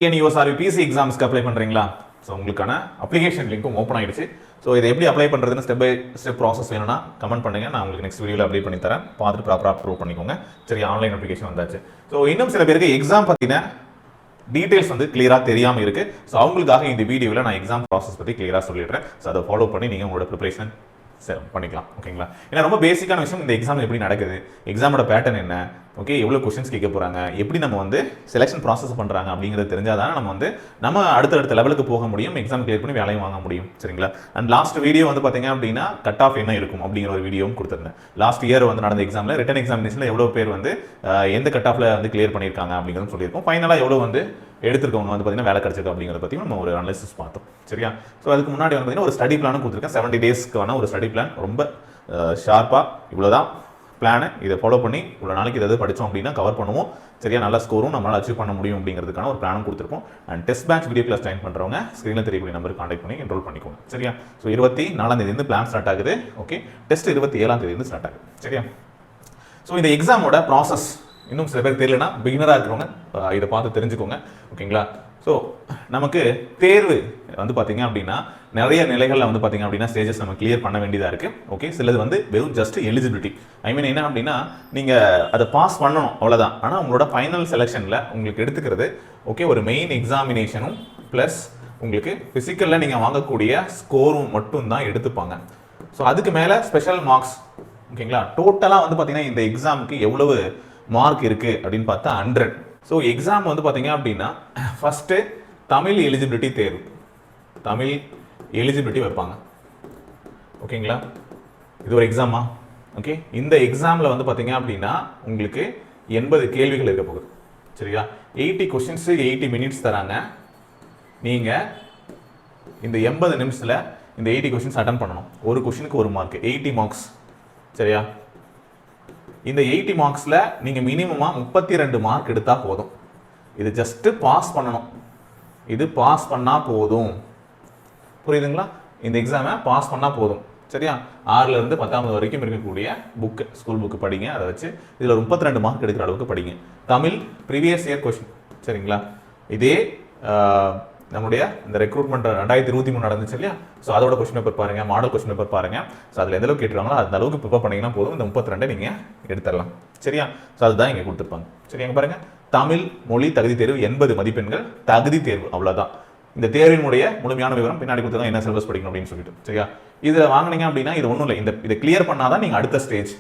TNUSRB PC எக்ஸாம்ஸ்க்கு apply பண்ணுறீங்களா? So உங்களுக்கான application லிங்க்கும் ஓப்பன் ஆயிடுச்சு. ஸோ இதை எப்படி அப்ளை பண்ணுறதுன்னு ஸ்டெப் பை ஸ்டெப் ப்ராசஸ் வேணும்னா கமெண்ட் பண்ணுங்கள். நான் உங்களுக்கு நெக்ஸ்ட் வீடியோவில் அப்ளை பண்ணி தரேன். பார்த்துட்டு ப்ராப்பராக அப்ரூவ் பண்ணிக்கோங்க. சரி, ஆன்லைன் அப்ளிகேஷன் வந்தாச்சு. ஸோ இன்னும் சில பேருக்கு எக்ஸாம் பற்றின டீட்டெயில்ஸ் வந்து கிளியராக தெரியாமல் இருக்குது. ஸோ அவங்களுக்காக இந்த வீடியோவில் நான் எக்ஸாம் ப்ராசஸ் பற்றி கிளியராக சொல்லிடுறேன். ஸோ அதை ஃபாலோ பண்ணி நீங்கள் உங்களோட ப்ரிப்பரேஷன் பண்ணிக்கலாம். ஓகேங்களா? ஏன்னா ரொம்ப பேசிக்கான விஷயம் இந்த எக்ஸாம் எப்படி நடக்குது, எக்ஸாமோட பேட்டர்ன் என்ன, ஓகே, எவ்வளோ கொஸ்டின்ஸ் கேட்க போகிறாங்க, எப்படி நம்ம வந்து செலெக்ஷன் ப்ராசஸ் பண்ணுறாங்க அப்படிங்கிறது தெரிஞ்சால் தான் நம்ம அடுத்தடுத்த லெவலுக்கு போக முடியும், எக்ஸாம் கிளியர் பண்ணி வேலையும் வாங்க முடியும். சரிங்களா? அண்ட் லாஸ்ட் வீடியோ வந்து பார்த்தீங்க அப்படின்னா கட் ஆஃப் என்ன இருக்கும் அப்படிங்கிற ஒரு வீடியோவும் கொடுத்துருந்தேன். லாஸ்ட் இயர் வந்து நடந்த எக்ஸாமில் ரிட்டன் எக்ஸாமினேஷனில் எவ்வளோ பேர் வந்து எந்த கட் ஆஃபில் வந்து கிளியர் பண்ணியிருக்காங்க அப்படிங்கிறதும் சொல்லியிருக்கோம். ஃபைனலாக எவ்வளோ வந்து எடுத்துருக்கவங்க வந்து பார்த்தீங்கன்னா வேலை கிடைச்சிருக்கு அப்படிங்கிறத பற்றி நம்ம ஒரு அனாலிசிஸ் பார்த்தோம். சரியா? ஸோ அதுக்கு முன்னாடி வந்து பார்த்தீங்கன்னா ஒரு ஸ்டடி பிளானும் கொடுத்துருக்கேன். 70 டேஸ்க்கான ஒரு ஸ்டடி பிளான், ரொம்ப ஷார்ப்பாக இவ்வளோதான் பிளானை, இதை ஃபாலோ பண்ணி இவ்வளோ நாளைக்கு இதை படித்தோம் அப்படின்னா கவர் பண்ணுவோம். சரியா? நல்ல ஸ்கோரும் நம்மளால் அச்சீவ் பண்ண முடியும் அப்படிங்கிறதுக்கான ஒரு பிளானும் கொடுத்துருப்போம். And test batch video class join பண்ணுறவங்க ஸ்க்ரீனில் தெரியக்கூடிய நம்பருக்கு கான்டாக்ட் பண்ணி என்ரோல் பண்ணிக்கோங்க. சரியா? ஸோ 24ஆம் தேதி பிளான் ஸ்டார்ட் ஆகுது. ஓகே, டெஸ்ட் 27ஆம் தேதி ஸ்டார்ட் ஆகுது. சரியா? ஸோ இந்த எக்ஸாமோட ப்ராசஸ் இன்னும் சில பேர் தெரியலனா பிகினராக இருக்கிறவங்க இதை பார்த்து தெரிஞ்சுக்கோங்க. ஓகேங்களா? ஸோ நமக்கு தேர்வு வந்து பார்த்தீங்க அப்படின்னா நிறைய நிலைகளில் வந்து பார்த்தீங்க அப்படின்னா ஸ்டேஜஸ் நம்ம கிளியர் பண்ண வேண்டியதாக இருக்குது. ஓகே, சிலது வந்து வெறும் ஜஸ்ட் எலிஜிபிலிட்டி, ஐ மீன் என்ன அப்படின்னா நீங்கள் அதை பாஸ் பண்ணணும் அவ்வளோதான். ஆனால் உங்களோட ஃபைனல் செலெக்ஷனில் உங்களுக்கு எடுத்துக்கிறது ஓகே ஒரு மெயின் எக்ஸாமினேஷனும் ப்ளஸ் உங்களுக்கு ஃபிசிக்கலில் நீங்கள் வாங்கக்கூடிய ஸ்கோரும் மட்டும் தான் எடுத்துப்பாங்க. ஸோ அதுக்கு மேலே ஸ்பெஷல் மார்க்ஸ். ஓகேங்களா? டோட்டலாக வந்து பார்த்தீங்கன்னா இந்த எக்ஸாமுக்கு எவ்வளவு மார்க் இருக்கு அப்படின்னு பார்த்தா 100. ஸோ எக்ஸாம் வந்து பார்த்தீங்க அப்படின்னா ஃபர்ஸ்ட் தமிழ் எலிஜிபிலிட்டி தேர்வு, தமிழ் எலிஜிபிலிட்டி வைப்பாங்க. ஓகேங்களா? இது ஒரு எக்ஸாமா? ஓகே, இந்த எக்ஸாமில் வந்து பார்த்தீங்க அப்படின்னா உங்களுக்கு 80 கேள்விகள் இருக்க போகுது. சரியா? 80 கொஸ்டின்ஸ் 80 மினிட்ஸ் தராங்க. நீங்கள் இந்த 80 நிமிஷத்தில் இந்த 80 கொஸ்டின்ஸ் அட்டன் பண்ணணும். ஒரு கொஸ்டினுக்கு ஒரு மார்க், 80 மார்க்ஸ். சரியா? இந்த 80 மார்க்ஸில் நீங்கள் மினிமமாக 32 மார்க் எடுத்தால் போதும். இது ஜஸ்ட்டு பாஸ் பண்ணணும். இது பாஸ் பண்ணால் போதும். புரியுதுங்களா? இந்த எக்ஸாமை பாஸ் பண்ணால் போதும். சரியா? 6லேருந்து 10ஆவது வரைக்கும் இருக்கக்கூடிய புக்கு, ஸ்கூல் புக்கு படிங்க. அதை வச்சு இதில் 32 மார்க் எடுக்கிற அளவுக்கு படிங்க. Tamil previous year question. சரிங்களா? இதே நம்முடைய இந்த ரெக்ரூட்மெண்ட் 2023 நடந்துச்சு இல்லையா? ஸோ அதோட கொஸ்டின் பேப்பர் பாருங்க, மாடல் கொஸ்டின் பேப்பர் பாருங்க. ஸோ அதில் எந்த அளவுக்கு கேட்டுருவாங்களோ அந்த அளவுக்கு ப்ரிப்பேர் பண்ணிங்கன்னா போதும், இந்த 32 நீங்கள் எடுத்துடலாம். சரியா? ஸோ அதுதான் இங்கே கொடுத்துருப்பாங்க. சரி, அங்கே பாருங்க, தமிழ் மொழி தகுதி தேர்வு 80 மதிப்பெண்கள் தகுதி தேர்வு, அவ்வளோதான். இந்த தேர்வினுடைய முழுமையான விவரம் பின்னாடி கொடுத்துருக்காங்க, என்ன சிலபஸ் படிக்கணும் அப்படின்னு சொல்லிட்டு. சரியா? இதில் வாங்கினீங்க அப்படின்னா இது ஒன்றும் இல்லை, இதை கிளியர் பண்ணாதான் நீங்கள் அடுத்த ஸ்டேஜ்.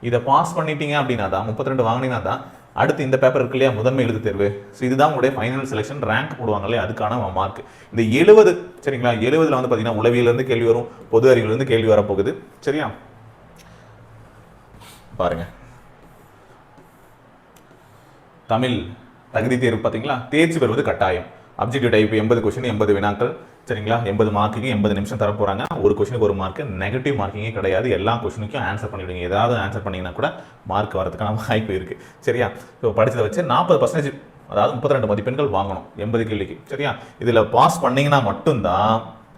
இதை பாஸ் பண்ணிட்டீங்க அப்படின்னா தான் 32 வாங்கினீங்கன்னா தான் அடுத்து இந்த பேப்பர் இருக்கு இல்லையா, முதன்மை எழுத்து தேர்வு. ஸோ இதுதான் உங்களுடைய ஃபைனல் செலெக்ஷன் ரேங்க் போடுவாங்க இல்லையா, அதுக்கான மார்க். இந்த 70, சரிங்களா? 70ல் வந்து பார்த்தீங்கன்னா உளவியலேருந்து கேள்வி வரும், பொது அறிவிலிருந்து கேள்வி வரப்போகுது. சரியா? பாருங்க, தமிழ் தகுதி தேர்வு பார்த்தீங்களா, தேர்ச்சி பெறுவது கட்டாயம். அப்ஜெக்டிவ் டைப் 80 கொஸ்டின் 80 வினாக்கள். சரிங்களா? 80 மார்க்குக்கு 80 நிமிஷம் தர போறாங்க. ஒரு கொஸ்டினுக்கு ஒரு மார்க், நெகட்டிவ் மார்க்கிங்கே கிடையாது. எல்லா கொஸ்டினுக்கும் ஆன்சர் பண்ணிவிடுங்க. ஏதாவது ஆன்சர் பண்ணீங்கன்னா கூட மார்க் வரதுக்கான வாய்ப்பு இருக்கு. சரியா? ஸோ படிச்சதை வச்சு 40%, அதாவது 32 மதிப்பெண்கள் வாங்கணும் 80 கேள்விக்கு. சரியா? இதில் பாஸ் பண்ணீங்கன்னா மட்டும்தான்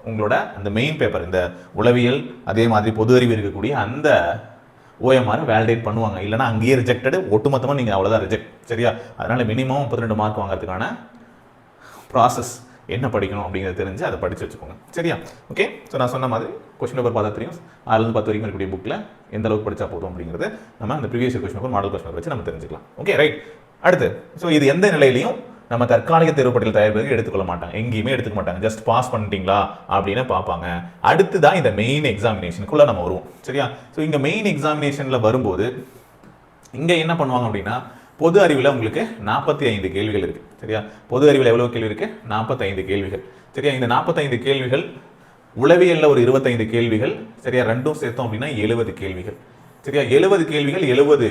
உங்களோட அந்த மெயின் பேப்பர், இந்த உளவியல் அதே மாதிரி பொது அறிவு இருக்கக்கூடிய அந்த OMR வேலிடேட் பண்ணுவாங்க. இல்லைனா அங்கேயே ரிஜெக்டடு, ஒட்டுமொத்தமாக நீங்கள் அவ்வளோதான் ரிஜெக்ட். சரியா? அதனால மினிமம் 32 மார்க் வாங்குறதுக்கான ப்ராசஸ் என்ன படிக்கணும் அப்படிங்கிறது தெரிஞ்சு அதை படித்து வச்சுக்கோங்க. சரியா? ஓகே, ஸோ நான் சொன்ன மாதிரி கொஸ்டின் பேப்பர் பார்த்தா தெரியும். 6லேருந்து 10 வரைக்கும் இருக்கக்கூடிய புக்கில் எந்த அளவுக்கு படித்தா போதும் அப்படிங்கிறது நம்ம அந்த previous question paper, model question paper வச்சு நம்ம தெரிஞ்சுக்கலாம். Okay, right. அடுத்து, ஸோ இது எந்த நிலையிலையும் நம்ம தற்காலிக தேர்வு பட்டியல் தயாரிப்பதற்கு எடுத்துக்கொள்ள மாட்டாங்க, எங்கேயுமே எடுத்துக்க மாட்டாங்க. ஜஸ்ட் பாஸ் பண்ணிட்டீங்களா அப்படின்னு பார்ப்பாங்க. அடுத்து தான் இந்த மெயின் எக்ஸாமினேஷனுக்குள்ளே நம்ம வருவோம். சரியா? ஸோ இங்கே மெயின் எக்ஸாமினேஷனில் வரும்போது இங்கே என்ன பண்ணுவாங்க அப்படின்னா, பொது அறிவில் உங்களுக்கு 45 கேள்விகள் இருக்குது. சரியா? பொது அறிவில் எவ்வளோ கேள்வி இருக்குது? 45 கேள்விகள். சரியா? இந்த 45 கேள்விகள், உளவியலில் ஒரு 25 கேள்விகள். சரியா? ரெண்டும் சேர்த்தோம் அப்படின்னா 70 கேள்விகள். சரியா? 70 கேள்விகள் 70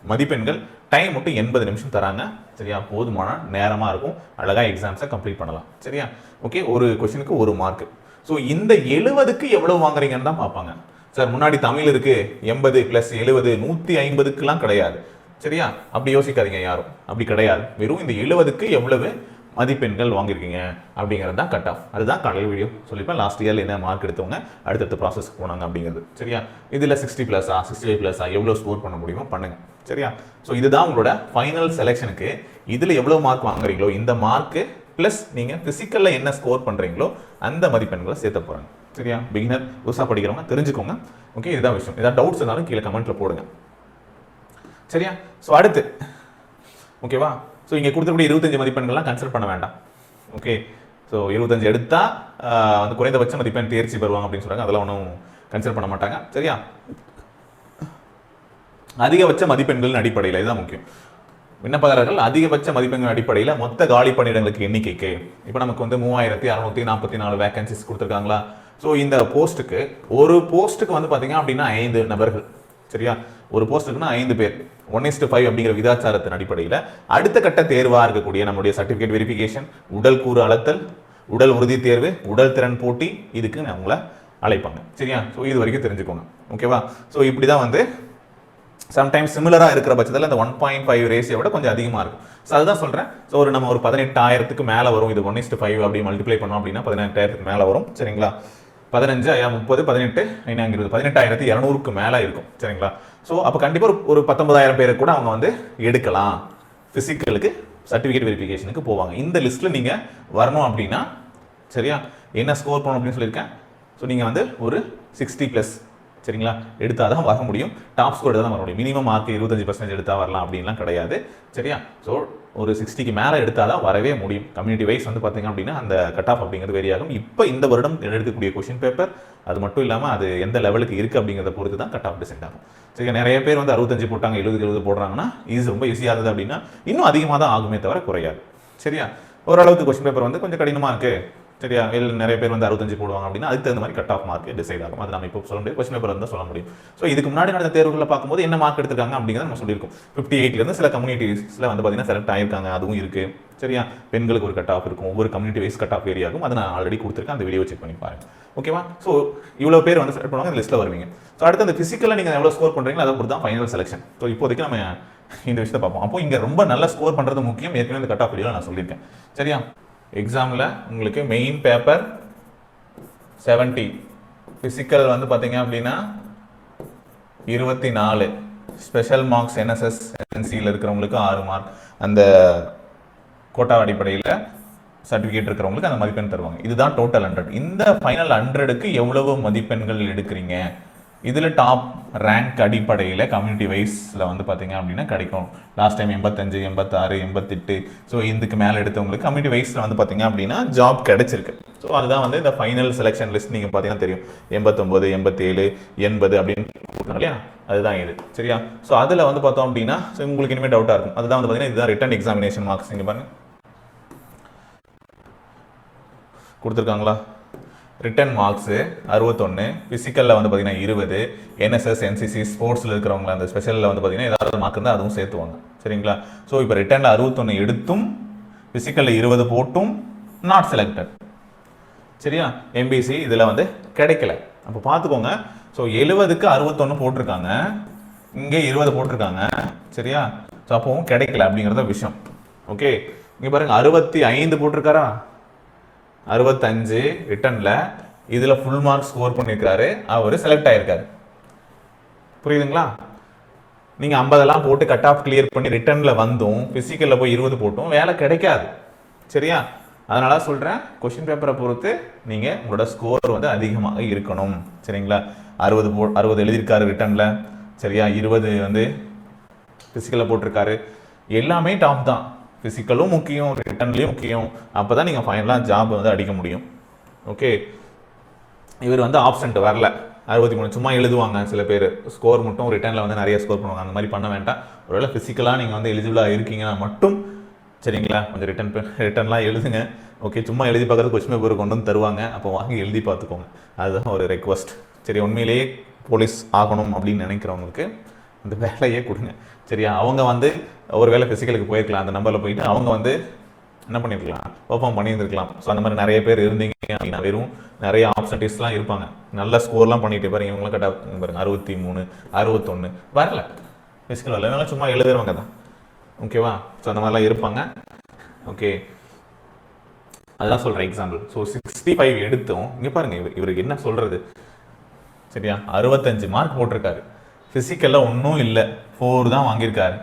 மதிப்பெண்கள். டைம் மட்டும் 80 நிமிஷம் தராங்க. சரியா? போதுமான நேரமாக இருக்கும், அழகாக எக்ஸாம்ஸை கம்ப்ளீட் பண்ணலாம். சரியா? ஓகே, ஒரு கொஸ்டினுக்கு ஒரு மார்க். ஸோ இந்த 70க்கு எவ்வளோ வாங்குறீங்கன்னு தான் பார்ப்பாங்க. சார் முன்னாடி தமிழ் இருக்கு 80 + 70 150க்குலாம் கிடையாது. சரியா? அப்படி யோசிக்காதீங்க யாரும், அப்படி கிடையாது. வெறும் இந்த 70க்கு எவ்வளவு மதிப்பெண்கள் வாங்கியிருக்கீங்க அப்படிங்கிறது தான் கட் ஆஃப். அதுதான் காலையில் வீடியோ சொல்லிப்பேன். லாஸ்ட் இயரில் என்ன மார்க் எடுத்தவங்க அடுத்தடுத்த ப்ராசஸ்க்கு போனாங்க அப்படிங்கிறது. சரியா? இதில் 60+, 65+, எவ்வளோ ஸ்கோர் பண்ண முடியுமோ பண்ணுங்க. சரியா? ஸோ இதுதான் உங்களோட ஃபைனல் செலெக்ஷனுக்கு. இதில் எவ்வளோ மார்க் வாங்குறீங்களோ இந்த மார்க்கு ப்ளஸ் நீங்கள் ஃபிசிக்கலில் என்ன ஸ்கோர் பண்ணுறீங்களோ அந்த மதிப்பெண்களை சேர்த்த போகிறாங்க. சரியா? பிகினர் புதுசாக படிக்கிறவங்க தெரிஞ்சுக்கோங்க. ஓகே, இதுதான் விஷயம். ஏதாவது டவுட்ஸ் இருந்தாலும் கீழே கமெண்ட்டில் போடுங்க. சரியா? ஸோ அடுத்து ஓகேவா? ஸோ இங்கே கொடுத்துக்கூடிய 25 மதிப்பெண்கள்லாம் கன்சிடர் பண்ண வேண்டாம். ஓகே, ஸோ 25 எடுத்தால் வந்து குறைந்தபட்ச மதிப்பெண் தேர்ச்சி பெறுவாங்க அப்படின்னு சொல்கிறாங்க. அதெல்லாம் ஒன்றும் கன்சிடர் பண்ண மாட்டாங்க. சரியா? அதிகபட்ச மதிப்பெண்களின் அடிப்படையில் இதுதான் முக்கியம். விண்ணப்பதாரர்கள் அதிகபட்ச மதிப்பெண்கள் அடிப்படையில் மொத்த காலி பணியிடங்களுக்கு எண்ணிக்கைக்கு இப்போ நமக்கு வந்து 3644 வேகன்சிஸ் கொடுத்துருக்காங்களா? ஸோ இந்த போஸ்ட்டுக்கு ஒரு போஸ்ட்டுக்கு வந்து பார்த்தீங்க அப்படின்னா 5 நபர்கள். சரியா? ஒரு போஸ்ட்டுக்குன்னா 5 பேர் 1:5 அப்படிங்கிற விதாச்சாரத்தின் அடிப்படையில் அடுத்த கட்ட தேர்வாக இருக்கக்கூடிய நம்முடைய சர்டிஃபிகேட் வெரிஃபிகேஷன், உடல் கூறு அளத்தல், உடல் உறுதி தேர்வு, உடல் திறன் போட்டி, இதுக்கு உங்களை அழைப்பாங்க. சரியா? ஸோ இது வரைக்கும் தெரிஞ்சுக்கோங்க. ஓகேவா? ஸோ இப்படி தான் வந்து சம்டைம்ஸ் சிமிலராக இருக்கிற பட்சத்தில் அந்த 1.5 ரேஷியோ விட கொஞ்சம் அதிகமாக இருக்கும். ஸோ அதுதான் சொல்கிறேன். ஸோ நம்ம ஒரு 18,000க்கு மேலே வரும். இது 1:5 அப்படி மல்டிப்ளை பண்ணோம் அப்படின்னா 18,000க்கு மேலே வரும். சரிங்களா? 15, 30, 18, 18,200க்கு மேலே இருக்கும். சரிங்களா? ஸோ அப்போ கண்டிப்பாக ஒரு 19,000 பேருக்கு கூட அவங்க வந்து எடுக்கலாம். ஃபிசிக்கலுக்கு சர்டிஃபிகேட் வெரிஃபிகேஷனுக்கு போவாங்க. இந்த லிஸ்ட்டில் நீங்கள் வரணும் அப்படின்னா சரியா என்ன ஸ்கோர் பண்ணணும் அப்படின்னு சொல்லியிருக்கேன். ஸோ நீங்கள் வந்து ஒரு 60+ சரிங்களா எடுத்தால் தான் வர முடியும். டாப் ஸ்கோர் எடுத்தால் தான் வர முடியும். மினிமம் மார்க் 25% எடுத்தால் வரலாம் அப்படின்லாம் கிடையாது. சரியா? ஸோ ஒரு 60க்கு மேலே எடுத்தால் தான் வரவே முடியும். கம்யூனிட்டி வைஸ் வந்து பார்த்தீங்க அப்படின்னா அந்த கட் ஆஃப் அப்படிங்கிறது வெரி ஆகும். இப்போ இந்த வருடம் எடுக்கக்கூடிய கொஷின் பேப்பர் அது மட்டும் இல்லாமல் அது எந்த லெவலுக்கு இருக்குது அப்படிங்கிறத பொறுத்து தான் கட் ஆஃப் டிசைட் ஆகும். சரியா? நிறைய பேர் வந்து 65 போட்டாங்க, 70 போடுறாங்கன்னா இது ரொம்ப ஈஸியாக இருந்தது அப்படின்னா இன்னும் அதிகமாக தான் ஆகுமே தவிர குறையாது. சரியா? ஓரளவுக்கு கொஷின் பேப்பர் வந்து கொஞ்சம் கடினமாக இருக்குது. சரியா? நிறைய பேர் வந்து 65 போடுவாங்க அப்படின்னா அதுக்கு தகுந்த மாதிரி கட் ஆஃப் மார்க் டிசைட் ஆகும். அது நம்ம இப்போ சொல்ல முடியும். கொஸ்டின் பேப்பர் தான் சொல்ல முடியும். ஸோ இதுக்கு முன்னாடி நடந்த தேர்வுகளில் பார்க்கும்போது என்ன மார்க் எடுத்திருக்காங்க அப்படிங்கிறத நம்ம சொல்லியிருக்கோம். 58லேருந்து சில கம்யூனிட்டிஸில் வந்து பார்த்தீங்கன்னா செலக்ட் ஆயிருக்காங்க, அதுவும் இருக்குது. சரியா? பெண்களுக்கு ஒரு கட் ஆஃப் இருக்கும், ஒவ்வொரு community wise cut off vary ஆகும். அதை நான் ஆல்ரெடி கொடுத்துருக்கேன், அந்த வீடியோ செக் பண்ணி பாருங்க. ஓகேவா? ஸோ இவ்வளோ பேர் வந்து செலக்ட் பண்ணுவாங்க, இந்த லிஸ்ட்டில் வருவீங்க. ஸோ அடுத்து அந்த ஃபிசிக்கலில் நீங்கள் எவ்வளோ ஸ்கோர் பண்ணுறீங்களோ அதை பொறுத்து தான் ஃபைனல் செலெக்ஷன். ஸோ இப்போதைக்கு நம்ம இந்த விஷயத்தை பார்ப்போம். அப்போ இங்கே ரொம்ப நல்ல ஸ்கோர் பண்ணுறது முக்கியம். ஏற்கனவே இந்த கட் ஆஃப் வீடியோ நான் சொல்லியிருக்கேன். சரியா? எக்ஸாமில் உங்களுக்கு மெயின் பேப்பர் 70, ஃபிசிக்கல் வந்து பார்த்தீங்க அப்படின்னா 24, ஸ்பெஷல் மார்க்ஸ் NSS NCயில் இருக்கிறவங்களுக்கு 6 மார்க், அந்த கோட்டா அடிப்படையில் சர்டிஃபிகேட் இருக்கிறவங்களுக்கு அந்த மதிப்பெண் தருவாங்க. இதுதான் டோட்டல் 100. இந்த ஃபைனல் 100க்கு எவ்வளவு மதிப்பெண்கள் எடுக்கிறீங்க, இதில் டாப் ரேங்க் அடிப்படையில் கம்யூனிட்டி வைஸில் வந்து பார்த்தீங்க அப்படின்னா கிடைக்கும். Last time 85, 86, 88. ஸோ இதுக்கு மேலே எடுத்தவங்களுக்கு கம்யூனிட்டி வைஸில் வந்து பார்த்தீங்க அப்படின்னா ஜாப் கிடைச்சிருக்கு. ஸோ அதுதான் வந்து இந்த ஃபைனல் செலெக்ஷன் லிஸ்ட். நீங்கள் பார்த்தீங்கன்னா தெரியும் 89, 87, 80 அப்படின்னு இல்லையா? அதுதான் இது. சரியா? ஸோ அதில் வந்து பார்த்தோம் அப்படின்னா ஸோ உங்களுக்கு இனிமேல் டவுட்டாக இருக்கும். அதுதான் வந்து பார்த்தீங்கன்னா இதுதான் ரிட்டன் எக்ஸாமினேஷன் மார்க்ஸ். இங்கே பாருங்க கொடுத்துருக்காங்களா? ரிட்டன் மார்க்ஸு 61, ஃபிசிக்கலில் வந்து பார்த்தீங்கன்னா 20, NSS NCC ஸ்போர்ட்ஸில் இருக்கிறவங்க அந்த ஸ்பெஷலில் வந்து பார்த்தீங்கன்னா ஏதாவது மார்க் இருந்தால் அதுவும் சேர்த்துவாங்க. சரிங்களா? ஸோ இப்போ ரிட்டனில் 61 எடுத்தும் ஃபிசிக்கலில் 20 போட்டும் நாட் செலக்டட். சரியா? MBC இதில் வந்து கிடைக்கல. அப்போ பார்த்துக்கோங்க. ஸோ 70க்கு 61 போட்டிருக்காங்க, இங்கே 20 போட்டிருக்காங்க. சரியா? ஸோ அப்போவும் கிடைக்கல அப்படிங்கிறத விஷயம். ஓகே, இங்கே பாருங்க 65 போட்டிருக்காரா, 65 ரிட்டனில், இதில் ஃபுல் மார்க் ஸ்கோர் பண்ணியிருக்காரு, அவர் செலக்ட் ஆயிருக்காரு. புரியுதுங்களா? நீங்கள் 50 போட்டு கட் ஆஃப் கிளியர் பண்ணி ரிட்டனில் வந்தும் ஃபிசிக்கலில் போய் 20 போட்டும் வேலை கிடைக்காது. சரியா? அதனால சொல்கிறேன், கொஷின் பேப்பரை பொறுத்து நீங்கள் உங்களோட ஸ்கோர் வந்து அதிகமாக இருக்கணும். சரிங்களா? 60 எழுதியிருக்காரு ரிட்டனில். சரியா? 20 வந்து ஃபிசிக்கலில் போட்டிருக்காரு. எல்லாமே டாப் தான். ஃபிசிக்கலும் முக்கியம், ரிட்டன்லேயும் முக்கியம். அப்போ தான் நீங்கள் ஃபைனலாக ஜாப் வந்து அடிக்க முடியும். ஓகே, இவர் வந்து ஆப்ஷன்ட் வரல, 63 சும்மா எழுதுவாங்க சில பேர், ஸ்கோர் மட்டும் ரிட்டனில் வந்து நிறைய ஸ்கோர் பண்ணுவாங்க. அந்த மாதிரி பண்ண வேண்டாம். ஒருவேளை ஃபிசிக்கலாக நீங்கள் வந்து எலிஜிபிளாக இருக்கீங்கன்னா மட்டும் சரிங்களா கொஞ்சம் ரிட்டன்லாம் எழுதுங்க. ஓகே, சும்மா எழுதி பார்க்குறது கொஸ்டின் பேப்பர் கொண்டு வந்து தருவாங்க, அப்போ வாங்கி எழுதி பார்த்துக்கோங்க. அதுதான் ஒரு ரெக்வஸ்ட். சரி, உண்மையிலேயே போலீஸ் ஆகணும் அப்படின்னு நினைக்கிறவங்களுக்கு அந்த வேலையே கொடுங்க. சரியா? அவங்க வந்து ஒரு வேளை ஃபிசிக்கலுக்கு போயிருக்கலாம், அந்த நம்பரில் போயிட்டு அவங்க வந்து என்ன பண்ணியிருக்கலாம், பெர்ஃபார்ம் பண்ணியிருந்துருக்கலாம். ஸோ அந்த மாதிரி நிறைய பேர் இருந்தீங்க அப்படின்னா வெறும் நிறைய ஆப்ஷன்டிஸ்ட்லாம் இருப்பாங்க, நல்ல ஸ்கோர்லாம் பண்ணிட்டு பாருங்க. இவங்களாம் கரெக்டாக பாருங்க 63, 61 வரல ஃபிசிக்கல் வரல, இவங்களாம் சும்மா எழுதுறவங்க தான். ஓகேவா? ஸோ அந்த மாதிரிலாம் இருப்பாங்க. ஓகே, அதுதான் சொல்கிறேன் எக்ஸாம்பிள். ஸோ 65 எடுத்தோம். இங்கே பாருங்கள் இவருக்கு என்ன சொல்கிறது. சரியா? 65 மார்க் போட்டிருக்காரு, ஃபிசிக்கலில் ஒன்றும் இல்லை, 4 தான் வாங்கியிருக்காரு.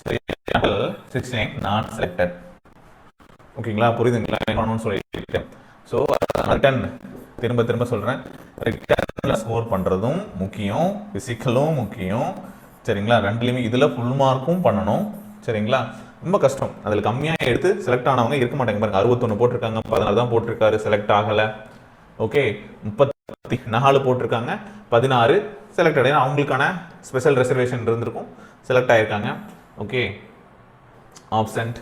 69 நாட் செலக்டட். ஓகேங்களா, புரியுதுங்களா பண்ணணும்னு சொல்லிட்டு. ஸோ ரிட்டன் திரும்ப திரும்ப சொல்கிறேன், ரிட்டனில் ஸ்கோர் பண்ணுறதும் முக்கியம், ஃபிசிக்கலும் முக்கியம். சரிங்களா, ரெண்டுலேயுமே இதில் ஃபுல் மார்க்கும் பண்ணணும். சரிங்களா, ரொம்ப கஷ்டம். அதில் கம்மியாக எடுத்து செலக்ட் ஆனவங்க இருக்க மாட்டாங்க பாருங்க. 61 போட்டிருக்காங்க, 16 தான் போட்டிருக்காரு, செலக்ட் ஆகலை. ஓகே, 34 போட்டிருக்காங்க, 16 செலக்ட் ஆகி அவங்களுக்கான ஸ்பெஷல் ரிசர்வேஷன் இருந்திருக்கும், செலக்ட் ஆகிருக்காங்க. Okay, absent.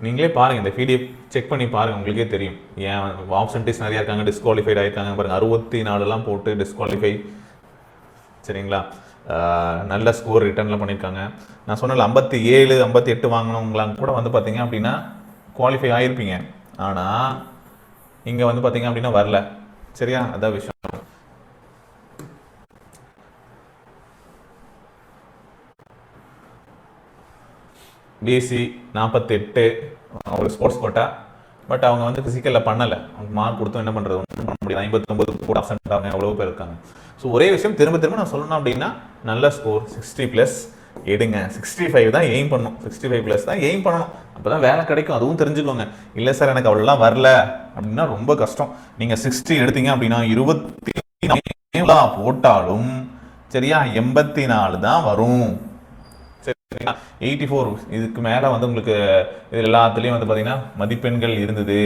நீங்களே பாருங்க, இந்த பிடிஎஃப் செக் பண்ணி பாருங்க, உங்களுக்கே தெரியும் ஏன் ஆப்சென்டேஜ் நிறையா இருக்காங்க, டிஸ்குவாலிஃபைட் ஆயிருக்காங்க பாருங்க. 64 போட்டு டிஸ்குவாலிஃபை. சரிங்களா, நல்ல ஸ்கோர் ரிட்டர்னில் பண்ணியிருக்காங்க. நான் சொன்னல 57 58 வாங்கினவங்களாம் கூட வந்து பார்த்தீங்க அப்படின்னா குவாலிஃபை ஆகிருப்பீங்க. ஆனால் இங்கே வந்து பார்த்தீங்க அப்படின்னா வரல. சரியா, அதான் விஷயம். பிஎஸ்சி 48 ஒரு ஸ்போர்ட்ஸ் கோட்டா, பட் அவங்க வந்து ஃபிசிக்கலில் பண்ணலை. அவங்க மார்க் கொடுத்தோம், என்ன பண்ணுறது, ஒன்றும் பண்ண முடியாது. 59 கூட அப்சென்ட் ஆகுங்க, எவ்வளோ பேர் இருக்காங்க. ஸோ ஒரே விஷயம் திரும்ப திரும்ப நான் சொல்லணும் அப்படின்னா, நல்ல ஸ்கோர் 60+ எடுங்க. 65 தான் எய்ம் பண்ணணும், 65+ தான் எய்ம் பண்ணணும். அப்போ தான் வேலை கிடைக்கும், அதுவும் தெரிஞ்சுக்கோங்க. இல்லை சார் எனக்கு அவ்வளோலாம் வரல அப்படின்னா ரொம்ப கஷ்டம். நீங்கள் 60 எடுத்தீங்க அப்படின்னா 24 போட்டாலும் சரியா 84 தான் வரும். சரிங்களா, 84 இதுக்கு மேலே வந்து உங்களுக்கு இது எல்லாத்துலேயும் வந்து பார்த்தீங்கன்னா மதிப்பெண்கள் இருந்தது.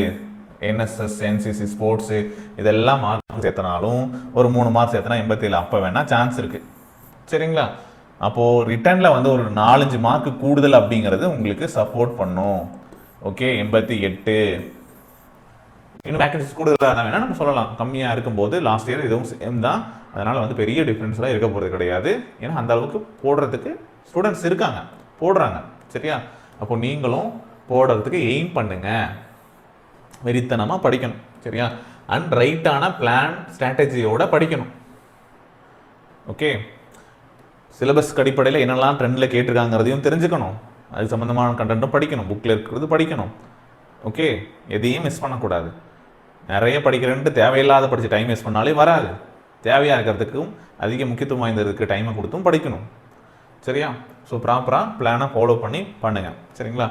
என்எஸ்எஸ், என்சிசி, ஸ்போர்ட்ஸு இதெல்லாம் மார்க் சேர்த்தனாலும் ஒரு 3 மார்க் சேர்த்தனா 87, அப்போ வேணால் சான்ஸ் இருக்குது. சரிங்களா, அப்போது ரிட்டர்னில் வந்து ஒரு 4-5 மார்க் கூடுதல் அப்படிங்கிறது உங்களுக்கு சப்போர்ட் பண்ணும். ஓகே, 88. இன்னும் வேக்கன்சிஸ் கூடுதலாக தான் வேணால் நம்ம சொல்லலாம். கம்மியாக இருக்கும்போது லாஸ்ட் இயர் இதுவும் சேம் தான், அதனால் வந்து பெரிய டிஃப்ரென்ஸ்லாம் இருக்க போகிறது கிடையாது. ஏன்னா அந்த அளவுக்கு போடுறதுக்கு ஸ்டூடெண்ட்ஸ் இருக்காங்க, போடுறாங்க. சரியா, அப்போ நீங்களும் போடுறதுக்கு எய்ம் பண்ணுங்க, வெறித்தனமாக படிக்கணும். சரியா, அண்ட் ரைட்டான பிளான் ஸ்ட்ராட்டஜியோட படிக்கணும். ஓகே, சிலபஸ் அடிப்படையில் என்னெல்லாம் ட்ரெண்டில் கேட்டிருக்காங்கிறதையும் தெரிஞ்சுக்கணும். அது சம்மந்தமான கண்டென்ட்டும் படிக்கணும், புக்கில் இருக்கிறது படிக்கணும். ஓகே, எதையும் மிஸ் பண்ணக்கூடாது. நிறைய படிக்கிறேன்ட்டு தேவையில்லாத படித்து டைம் வேஸ்ட் பண்ணாலே வராது. தேவையாக இருக்கிறதுக்கும் அதிக முக்கியத்துவம் வாய்ந்ததுக்கு டைமை கொடுத்தும் படிக்கணும். சரியா, ஸோ ப்ராப்பராக பிளானை ஃபாலோ பண்ணி பண்ணுங்கள். சரிங்களா,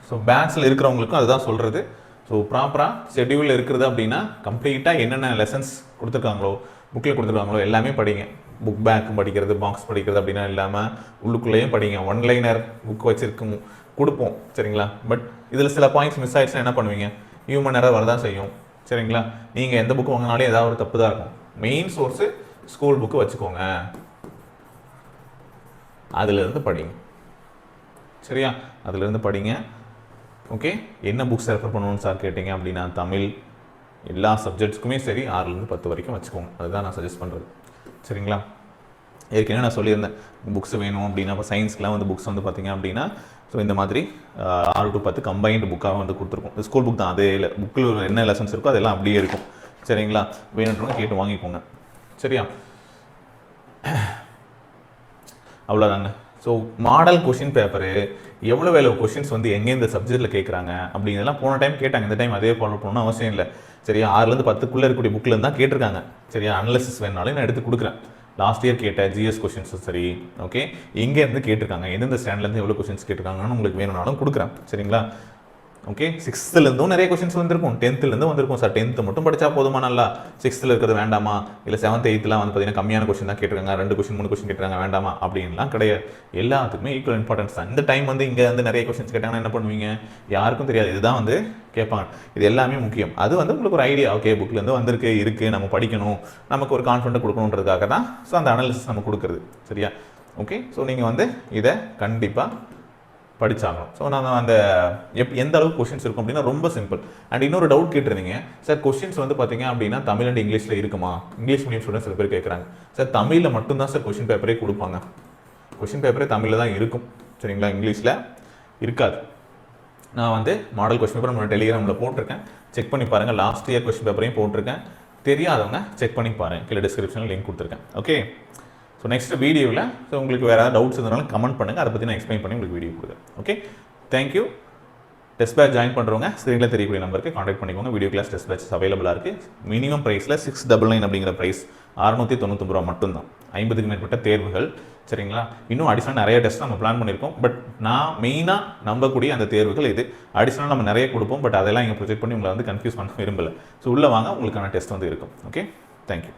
ஸோ பேட்சில் இருக்கிறவங்களுக்கும் அதுதான் சொல்கிறது. ஸோ ப்ராப்பராக ஷெட்யூலில் இருக்கிறது அப்படின்னா கம்ப்ளீட்டாக என்னென்ன லெசன்ஸ் கொடுத்துருக்காங்களோ, புக்கில் கொடுத்துருக்காங்களோ எல்லாமே படிங்க. புக் பேக் படிக்கிறது, பாக்ஸ் படிக்கிறது அப்படின்னா இல்லாமல் உள்ளுக்குள்ளேயும் படிங்க. ஒன்லைனர் புக் வச்சுருக்கும் கொடுப்போம். சரிங்களா, பட் இதில் சில பாயிண்ட்ஸ் மிஸ் ஆகிடுச்சுன்னா என்ன பண்ணுவீங்க, ஹியூமன் எரர் வரதான் செய்யும். சரிங்களா, நீங்கள் எந்த புக்கு வாங்கினாலும் ஏதாவது ஒரு தப்பு தான் இருக்கும். மெயின் சோர்ஸு ஸ்கூல் புக்கு வச்சுக்கோங்க, அதிலிருந்து படிங்க. சரியா, அதிலிருந்து படிங்க. ஓகே, என்ன புக்ஸ் ரெஃபர் பண்ணணும்னு சார் கேட்டிங்க அப்படின்னா தமிழ் எல்லா சப்ஜெக்ட்ஸ்க்குமே சரி 6லேருந்து 10 வரைக்கும் வச்சுக்கோங்க. அதுதான் நான் சஜஸ்ட் பண்ணுறது. சரிங்களா, ஏற்கனவே நான் சொல்லியிருந்தேன் புக்ஸ் வேணும் அப்படின்னா. இப்போ சயின்ஸ்க்குலாம் வந்து புக்ஸ் வந்து பார்த்திங்க அப்படின்னா ஸோ இந்த மாதிரி 6 to 10 கம்பைன்டு புக்காக வந்து கொடுத்துருக்கோம். ஸ்கூல் புக் தான், அதே இல்லை புக்கில் என்ன லெசன்ஸ் இருக்கோ அதெல்லாம் அப்படியே இருக்கும். சரிங்களா, வேணுன்றவங்க கேட்டு வாங்கிக்கோங்க. சரியா, அவ்வளோதாங்க. ஸோ மாடல் கொஷின் பேப்பரு எவ்வளோ கொஷின்ஸ் வந்து எங்கேருந்து சப்ஜெக்டில் கேட்குறாங்க அப்படிங்கிறதெல்லாம் போன டைம் கேட்டாங்க. இந்த டைம் அதே ஃபாலோ பண்ணணும் அவசியம் இல்லை. சரியா, 6லேருந்து 10க்குள்ளே இருக்கக்கூடிய புக்கில் தான் கேட்டிருக்காங்க. சரியா, அனலிசிஸ் வேணாலும் நான் எடுத்து கொடுக்குறேன். லாஸ்ட் இயர் கேட்ட ஜிஎஸ் கொஷின்ஸும் சரி. ஓகே, எங்கேருந்து கேட்டிருக்காங்க, எந்தெந்த ஸ்டாண்ட்லேருந்து எவ்வளோ கொஷின்ஸ் கேட்டிருக்காங்கன்னு உங்களுக்கு வேணும்னாலும் கொடுக்குறேன். சரிங்களா, ஓகே, 6th நிறைய கொஷின்ஸ் வந்திருக்கும், 10th வந்திருக்கும். சார் 10th மட்டும் படித்தா போதுமா, நல்லா 6th இருக்கிறது வேண்டாமா, இல்லை 7th 8th வந்து பார்த்தீங்கன்னா கம்மியான கொஷின் தான் கேட்டிருக்காங்க, 2 கொஷின் 3 கொஷின் கேட்டிருக்காங்க வேண்டாமா அப்படின்லாம் கிடையாது. எல்லாத்துக்குமே ஈக்குவல் இம்பார்ட்டன்ஸ் தான். இந்த டைம் வந்து இங்கே வந்து நிறைய கொஷின்ஸ் கேட்டாங்கன்னா என்ன பண்ணுவீங்க, யாருக்கும் தெரியாது, இதுதான் வந்து கேட்பாங்க. இது எல்லாமே முக்கியம். அது வந்து உங்களுக்கு ஒரு ஐடியா, ஓகே புக்லேருந்து வந்திருக்கு இருக்குது, நம்ம படிக்கணும், நமக்கு ஒரு கான்ஃபிடென்ட் கொடுக்கணுன்றதுக்காக தான் ஸோ அந்த அனாலிசிஸ் நம்ம கொடுக்குறது. சரியா, ஓகே, ஸோ நீங்கள் வந்து இதை கண்டிப்பாக படித்தாகணும். ஸோ நான் அந்த எந்த அளவுக்கு கொஷின்ஸ் இருக்கும் அப்படின்னா ரொம்ப சிம்பிள். அண்ட் இன்னொரு டவுட் கேட்டிருந்தீங்க, சார் கொஷின்ஸ் வந்து பார்த்தீங்க அப்படின்னா தமிழ் அண்ட் இங்கிலீஷில் இருக்குமா, இங்கிலீஷ் மீடியம் ஸ்டூடெண்ட்ஸ் சில பேர் கேட்குறாங்க. சார் தமிழில் மட்டும்தான் சார் கொஷின் பேப்பரே கொடுப்பாங்க. கொஷின் பேப்பரே தமிழில் தான் இருக்கும். சரிங்களா, இங்கிலீஷில் இருக்காது. நான் வந்து மாடல் கொஷின் பேப்பர் நம்ம டெலிகிராமில் போட்டிருக்கேன், செக் பண்ணி பாருங்கள். லாஸ்ட் இயர் கொஷின் பேப்பரையும் போட்டிருக்கேன், தெரியாதவங்க செக் பண்ணி பாருங்கள், கீழே டிஸ்கிரிப்ஷனில் லிங்க் கொடுத்துருக்கேன். ஓகே, ஸோ நெக்ஸ்ட் வீடியோவில் ஸோ உங்களுக்கு வேறு ஏதாவது டவுட்ஸ் இருந்தாலும் கமெண்ட் பண்ணுங்கள், அதை பற்றி நான் எக்ஸ்பிளைன் பண்ணி உங்களுக்கு வீடியோ கொடுக்குறேன். Okay, thank you. Test batch join பண்ணுறவங்க ஸ்க்ரீனில் தெரியக்கூடிய நம்பருக்கு கான்டாக்ட் பண்ணிக்கோங்க. வீடியோ கிளாஸ் டெஸ்ட் பேட்ச் அவைலபிளாக இருக்குது. மினிமம் ப்ரைஸில் 699 அப்படிங்கிற ப்ரைஸ் 699 ரூபா மட்டும்தான். 50க்கு மேற்பட்ட தேர்வுகள். சரிங்களா? இன்னும் அடிஷனல் நிறைய டெஸ்ட் நம்ம பிளான் பண்ணியிருக்கோம். பட் நான் மெயினாக நம்பக்கூடிய அந்த தேர்வுகள் இது. அடிஷனல் நம்ம நிறைய கொடுப்போம். பட் அதெல்லாம் இங்கே ப்ரொஜெக்ட் பண்ணி உங்களை வந்து கன்ஃபியூஸ் பண்ண விரும்பல. ஸோ உள்ளே வாங்க, உங்களுக்கான டெஸ்ட் வந்து இருக்கும். Okay, thank you.